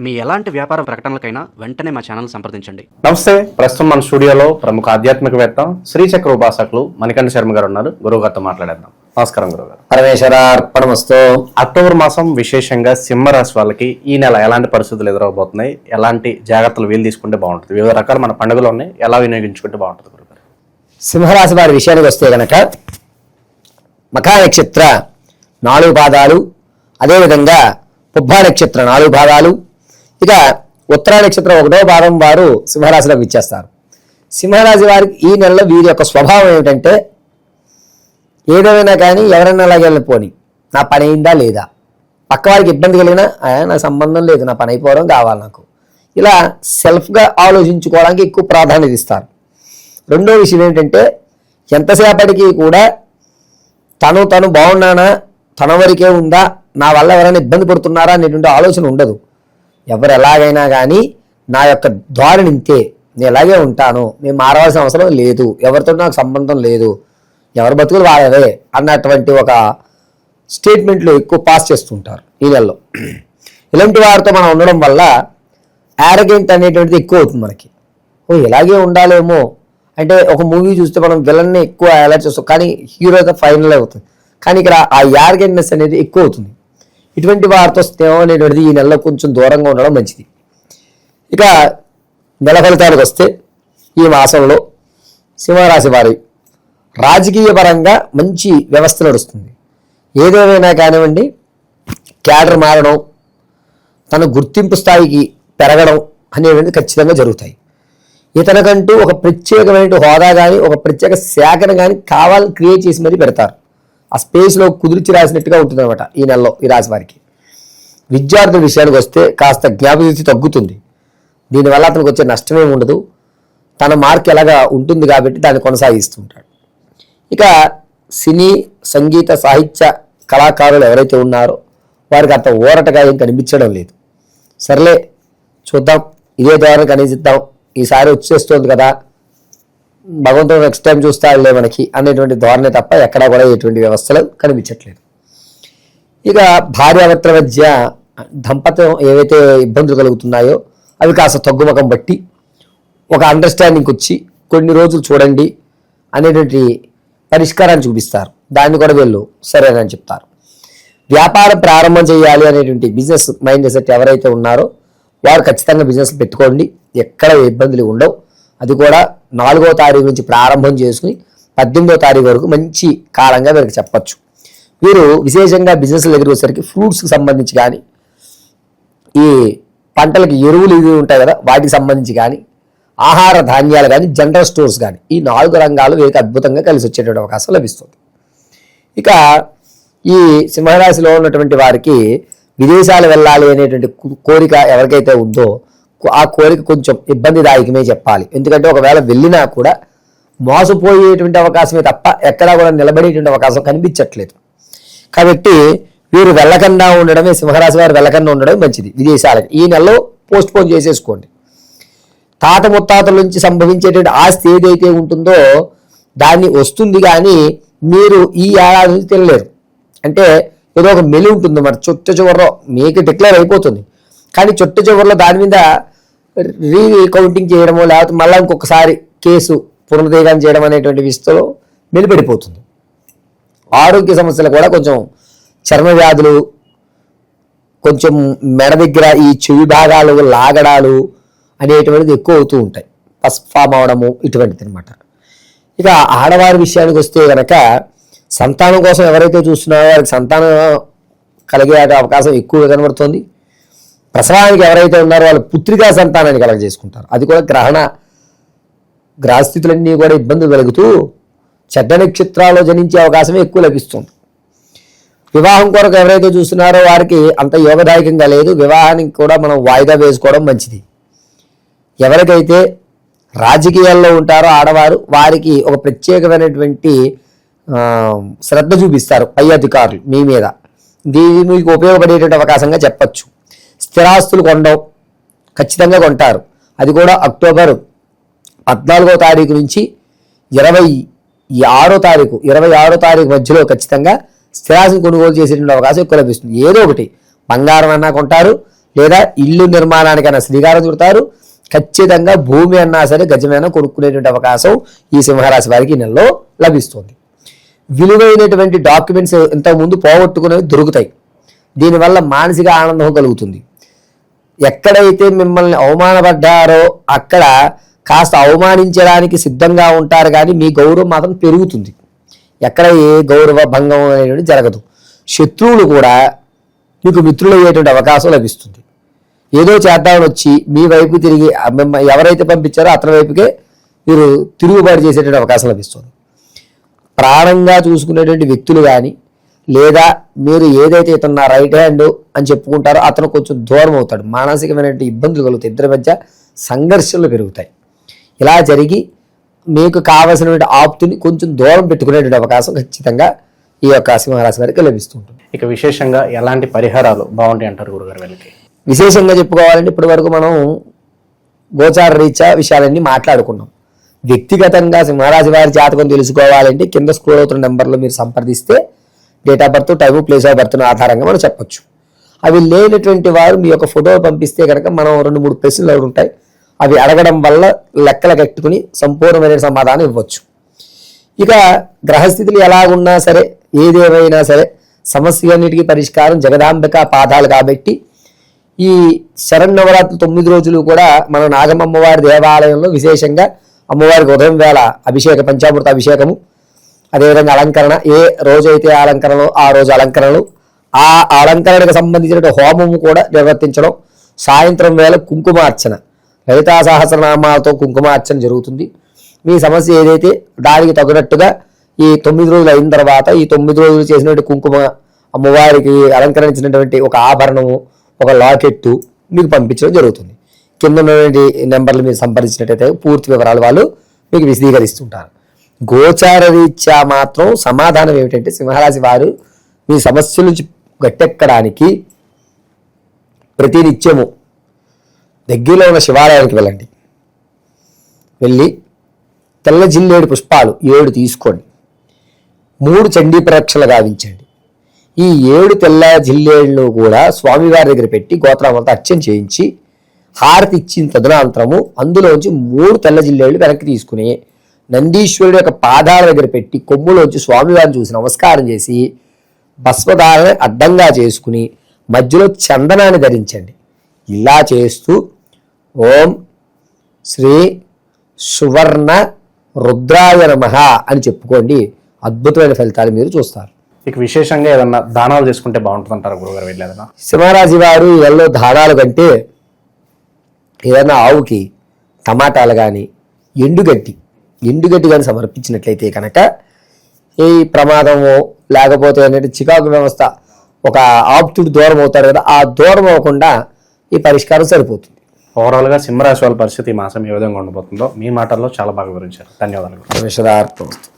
మీ ఎలాంటి వ్యాపార ప్రకటనలకైనా వెంటనే మా ఛానల్ సంప్రదించండి. నమస్తే. ప్రస్తుతం మన స్టూడియోలో ప్రముఖ ఆధ్యాత్మికవేత్త శ్రీచక్ర ఉపాసకులు మణికంఠ శర్మ గారు ఉన్నారు. గురువుగారితో మాట్లాడేద్దాం. నమస్కారం గురుగారు. పరమేశ్వర అర్పణమస్తు. అక్టోబర్ మాసం విశేషంగా సింహరాశి వాళ్ళకి ఈ నెల ఎలాంటి పరిస్థితులు ఎదురవబోతున్నాయి, ఎలాంటి జాగ్రత్తలు వీలు తీసుకుంటే బాగుంటుంది, వివిధ రకాల మన పండుగలు ఉన్నాయి, ఎలా వినియోగించుకుంటే బాగుంటుంది గురుగారు? సింహరాశి వారి విషయానికి వస్తే గనక మఖా నక్షత్ర 4 పాదాలు, అదేవిధంగా పుబ్బా నక్షత్ర 4 పాదాలు, ఇక ఉత్తరా నక్షత్రం 1వ పాదం వారు సింహరాశిలోకి ఇచ్చేస్తారు. సింహరాశి వారికి ఈ నెలలో వీరి యొక్క స్వభావం ఏమిటంటే, ఏదేమైనా కానీ ఎవరైనా అలాగే వెళ్ళిపోని, నా పని అయిందా లేదా, పక్క వారికి ఇబ్బంది కలిగినా నా సంబంధం లేదు, నా పని అయిపోవడం కావాలి నాకు, ఇలా సెల్ఫ్గా ఆలోచించుకోవడానికి ఎక్కువ ప్రాధాన్యత ఇస్తారు. రెండో విషయం ఏంటంటే, ఎంతసేపటికి కూడా తను బాగున్నానా, తన వరకే ఉందా, నా వల్ల ఎవరైనా ఇబ్బంది పడుతున్నారా అనేటువంటి ఆలోచన ఉండదు. ఎవరు ఎలాగైనా కానీ నా యొక్క ధోరణి ఇంతే, నేను ఎలాగే ఉంటాను, నేను మారవలసిన అవసరం లేదు, ఎవరితో నాకు సంబంధం లేదు, ఎవరి బతుకులు వాళ్ళవే అన్నటువంటి ఒక స్టేట్మెంట్లు ఎక్కువ పాస్ చేస్తుంటారు ఈ నెలలో. ఇలాంటి వారితో మనం ఉండడం వల్ల యారగెంట్ అనేటువంటిది ఎక్కువ అవుతుంది మనకి. ఇలాగే ఉండాలేమో అంటే, ఒక మూవీ చూస్తే మనం విలన్ని ఎక్కువ అలర్ట్ చేస్తాం, కానీ హీరో అయితే ఫైనల్ అవుతుంది. కానీ ఇక్కడ ఆ యారగెంట్నెస్ అనేది ఎక్కువ అవుతుంది. ఇటువంటి వారితో స్నేహం అనేటువంటిది ఈ నెలలో కొంచెం దూరంగా ఉండడం మంచిది. ఇక నెల ఫలితాలకు వస్తే, ఈ మాసంలో సింహరాశి వారి రాజకీయ పరంగా మంచి వ్యవస్థ నడుస్తుంది. ఏదేమైనా కానివ్వండి, క్యాడర్ మారడం, తన గుర్తింపు స్థాయికి పెరగడం అనేవి ఖచ్చితంగా జరుగుతాయి. ఇతనికంటూ ఒక ప్రత్యేకమైన హోదా కానీ, ఒక ప్రత్యేక శాఖను కానీ కావాలని క్రియేట్ చేసి మరీ పెడతారు. ఆ స్పేస్లో కుదిర్చి రాసినట్టుగా ఉంటుంది అనమాట ఈ నెలలో ఈ రాశి వారికి. విద్యార్థుల విషయానికి వస్తే కాస్త జ్ఞాపకశక్తి తగ్గుతుంది. దీనివల్ల అతనికి వచ్చే నష్టమేమి ఉండదు. తన మార్క్ ఎలాగా ఉంటుంది కాబట్టి దాన్ని కొనసాగిస్తుంటాడు. ఇక సినీ, సంగీత, సాహిత్య కళాకారులు ఎవరైతే ఉన్నారో వారికి అంత ఊరటగా ఏం కనిపించడం లేదు. సర్లే చూద్దాం, ఇదే ద్వారా కనిపిద్దాం, ఈసారి వచ్చేస్తుంది కదా, భగవంతుడు నెక్స్ట్ టైం చూస్తాడులే మనకి అనేటువంటి ధోరణి తప్ప ఎక్కడా కూడా ఎటువంటి వ్యవస్థలు కనిపించట్లేదు. ఇక భార్యాభర్తల మధ్య దంపత్యం ఏవైతే ఇబ్బందులు కలుగుతున్నాయో అవి కాస్త తగ్గుముఖం బట్టి ఒక అండర్స్టాండింగ్కి వచ్చి కొన్ని రోజులు చూడండి అనేటువంటి పరిష్కారాన్ని చూపిస్తారు. దాన్ని కూడా వీళ్ళు సరేనని చెప్తారు. వ్యాపారం ప్రారంభం చేయాలి అనేటువంటి బిజినెస్ మైండ్ సెట్ ఎవరైతే ఉన్నారో వారు ఖచ్చితంగా బిజినెస్ పెట్టుకోండి, ఎక్కడ ఇబ్బందులు ఉండవు. అది కూడా 4వ తారీఖు నుంచి ప్రారంభం చేసుకుని 18వ తారీఖు వరకు మంచి కాలంగా వీరికి చెప్పచ్చు. వీరు విశేషంగా బిజినెస్ దగ్గరికి వచ్చేసరికి ఫ్రూట్స్కి సంబంధించి కానీ, ఈ పంటలకి ఎరువులు ఇవి ఉంటాయి కదా వాటికి సంబంధించి కానీ, ఆహార ధాన్యాలు కానీ, జనరల్ స్టోర్స్ కానీ, ఈ 4 రంగాలు వీరికి అద్భుతంగా కలిసి వచ్చేటువంటి అవకాశం లభిస్తుంది. ఇక ఈ సింహరాశిలో ఉన్నటువంటి వారికి విదేశాలు వెళ్ళాలి అనేటువంటి కోరిక ఎవరికైతే ఉందో ఆ కోరిక కొంచెం ఇబ్బందిదాయకమే చెప్పాలి. ఎందుకంటే ఒకవేళ వెళ్ళినా కూడా మోసపోయేటువంటి అవకాశమే తప్ప ఎక్కడా కూడా నిలబడేటువంటి అవకాశం కనిపించట్లేదు. కాబట్టి వీరు వెళ్ళకుండా ఉండడమే, సింహరాశి వారు వెళ్ళకుండా ఉండడమే మంచిది. విదేశాలకి ఈ నెలలో పోస్ట్ పోన్ చేసేసుకోండి. తాత ముత్తాతల నుంచి సంభవించేటువంటి ఆస్తి ఏదైతే ఉంటుందో దాన్ని వస్తుంది, కానీ మీరు ఈ ఏడాది నుంచి తినలేరు. అంటే ఏదో ఒక మెలి ఉంటుంది మరి, చుట్ట చివరిలో మీకు డిక్లేర్ అయిపోతుంది, కానీ చుట్ట చివరిలో దాని మీద రీకౌంటింగ్ చేయడమో లేకపోతే మళ్ళీ ఇంకొకసారి కేసు పునరుద్ధరణ చేయడం అనేటువంటి విషయంలో మెలిపెడిపోతుంది. ఆరోగ్య సమస్యలు కూడా కొంచెం చర్మ వ్యాధులు, కొంచెం మెడ దగ్గర ఈ చెవి భాగాలు లాగడాలు అనేటువంటిది ఎక్కువ అవుతూ ఉంటాయి, ఫామ్ అవడము ఇటువంటిది అనమాట. ఇక ఆడవారి విషయానికి వస్తే కనుక సంతానం కోసం ఎవరైతే చూస్తున్నారో వారికి సంతానం కలిగే అవకాశం ఎక్కువగా కనబడుతుంది. ప్రసవానికి ఎవరైతే ఉన్నారో వాళ్ళు పుత్రికా సంతానాన్ని కలగజేసుకుంటారు. అది కూడా గ్రహస్థితులన్నీ కూడా ఇబ్బందులు కలుగుతూ చెడ్డ నక్షత్రాల్లో జనించే అవకాశమే ఎక్కువ లభిస్తుంది. వివాహం కొరకు ఎవరైతే చూస్తున్నారో వారికి అంత యోగదాయకంగా లేదు. వివాహానికి కూడా మనం వాయిదా వేసుకోవడం మంచిది. ఎవరికైతే రాజకీయాల్లో ఉంటారో ఆడవారు వారికి ఒక ప్రత్యేకమైనటువంటి శ్రద్ధ చూపిస్తారు పై అధికారులు మీ మీద. దీని మీకు ఉపయోగపడేటువంటి అవకాశంగా చెప్పచ్చు. స్థిరాస్తులు కొనడం ఖచ్చితంగా కొంటారు. అది కూడా అక్టోబర్ 14వ తారీఖు నుంచి 26వ తారీఖు మధ్యలో ఖచ్చితంగా స్థిరాస్తిని కొనుగోలు చేసేటువంటి అవకాశం ఎక్కువ లభిస్తుంది. ఏదో ఒకటి బంగారం అన్నా కొంటారు, లేదా ఇల్లు నిర్మాణానికైనా శ్రీకారం చుడతారు. ఖచ్చితంగా భూమి అన్నా సరే గజమైనా కొనుక్కునేటువంటి అవకాశం ఈ సింహరాశి వారికి ఈ నెలలో లభిస్తుంది. విలువైనటువంటి డాక్యుమెంట్స్ ఇంతకుముందు పోగొట్టుకునేవి దొరుకుతాయి. దీనివల్ల మానసిక ఆనందం కలుగుతుంది. ఎక్కడైతే మిమ్మల్ని అవమానపడ్డారో అక్కడ కాస్త అవమానించడానికి సిద్ధంగా ఉంటారు, కానీ మీ గౌరవం మాత్రం పెరుగుతుంది. ఎక్కడ ఏ గౌరవ భంగం అనేటువంటి జరగదు. శత్రువులు కూడా మీకు మిత్రులు అయ్యేటువంటి అవకాశం లభిస్తుంది. ఏదో చేద్దామని వచ్చి మీ వైపు తిరిగి ఎవరైతే పంపించారో అతని వైపుకే మీరు తిరుగుబాటు చేసేటువంటి అవకాశం లభిస్తుంది. ప్రాణంగా చూసుకునేటువంటి వ్యక్తులు కానీ, లేదా మీరు ఏదైతే ఇతను నా రైట్ హ్యాండ్ అని చెప్పుకుంటారో అతను కొంచెం దూరం అవుతాడు. మానసికమైనటువంటి ఇబ్బందులు కలుగుతాయి. ఇద్దరి మధ్య సంఘర్షణలు పెరుగుతాయి. ఇలా జరిగి మీకు కావలసినటువంటి ఆప్తుని కొంచెం దూరం పెట్టుకునేటువంటి అవకాశం ఖచ్చితంగా ఈ యొక్క సింహరాశి వారికి లభిస్తుంటుంది. ఇక విశేషంగా ఎలాంటి పరిహారాలు బాగుంటాయి అంటారు గురుగారు వీళ్ళకి? విశేషంగా చెప్పుకోవాలంటే ఇప్పటి వరకు మనం గోచార రీత్యా విషయాలన్నీ మాట్లాడుకున్నాం. వ్యక్తిగతంగా సింహరాశి వారి జాతకం తెలుసుకోవాలంటే కింద స్క్రోల్ అవుతున్న నెంబర్లో మీరు సంప్రదిస్తే date of birth, time, place of birth ఆధారంగా మనం చెప్పొచ్చు. అవి లేనటువంటి వారు మీ యొక్క ఫోటో పంపిస్తే కనుక మనం 2-3 ప్రశ్నలు ఉంటాయి. అవి అడగడం వల్ల లెక్కలు కట్టుకుని సంపూర్ణమైన సమాధానం ఇవ్వచ్చు. ఇక గ్రహస్థితులు ఎలాగున్నా సరే, ఏదేమైనా సరే, సమస్య అన్నిటికీ పరిష్కారం జగదాంబిక పాదాలు కాబట్టి ఈ శరన్నవరాత్రి 9 రోజులు కూడా మన నాగమ్మవారి దేవాలయంలో విశేషంగా అమ్మవారికి ఉదయం వేళ అభిషేక, పంచామృత అభిషేకము, అదేవిధంగా అలంకరణ, ఏ రోజైతే అలంకరణలో ఆ రోజు అలంకరణలు, ఆ అలంకరణకు సంబంధించిన హోమము కూడా నిర్వర్తించడం, సాయంత్రం వేళ కుంకుమార్చన, లలితా సహస్రనామాలతో కుంకుమార్చన జరుగుతుంది. మీ సమస్య ఏదైతే దానికి తగినట్టుగా ఈ 9 రోజులు అయిన తర్వాత ఈ 9 రోజులు చేసినటువంటి కుంకుమ, అమ్మవారికి అలంకరించినటువంటి ఒక ఆభరణము, ఒక లాకెట్టు మీకు పంపించడం జరుగుతుంది. కింద ఉన్నటువంటి నెంబర్లు మీరు సంప్రదించినట్టయితే పూర్తి వివరాలు వాళ్ళు మీకు విశదీకరిస్తుంటారు. గోచార రీత్యా మాత్రం సమాధానం ఏమిటంటే సింహరాశి వారు మీ సమస్యల నుంచి గట్టెక్కడానికి ప్రతినిత్యము దగ్గరలో ఉన్న శివాలయానికి వెళ్ళండి. వెళ్ళి తెల్ల జిల్లేడు పుష్పాలు 7 తీసుకోండి. 3 చండీ ప్రదక్షిణలు గావించండి. ఈ 7 తెల్ల జిల్లేళ్ళు కూడా స్వామివారి దగ్గర పెట్టి గోత్రామంతా అర్చన చేయించి హారతి ఇచ్చిన తదనంతరము అందులోంచి 3 తెల్ల జిల్లేళ్ళు వెనక్కి తీసుకుని నందీశ్వరుడు యొక్క పాదాల దగ్గర పెట్టి కొమ్ములోంచి స్వామివారిని చూసి నమస్కారం చేసి భస్మధారణ అడ్డంగా చేసుకుని మధ్యలో చందనాన్ని ధరించండి. ఇలా చేస్తూ ఓం శ్రీ సువర్ణ రుద్రాయ నమః అని చెప్పుకోండి. అద్భుతమైన ఫలితాలు మీరు చూస్తారు. ఇక విశేషంగా ఏదన్నా దానాలు చేసుకుంటే బాగుంటుంది అంటారు గురుగారు వీళ్ళు ఏదైనా? సింహరాశి వారు ఎల్లో దానాలు కంటే ఏదైనా ఆవుకి టమాటాలు కానీ ఎండుగడ్డి కానీ సమర్పించినట్లయితే కనుక ఈ ప్రమాదము లేకపోతే అనేది చికాకు వ్యవస్థ ఒక ఆప్తుడు దూరం అవుతాడు కదా, ఆ దూరం అవ్వకుండా ఈ పరిష్కారం సరిపోతుంది. ఓవరాల్గా సింహరాశి వాళ్ళ పరిస్థితి ఈ మాసం ఏ విధంగా ఉండబోతుందో మీ మాటల్లో చాలా బాగా వివరించారు. ధన్యవాదాలు. నమస్కారం.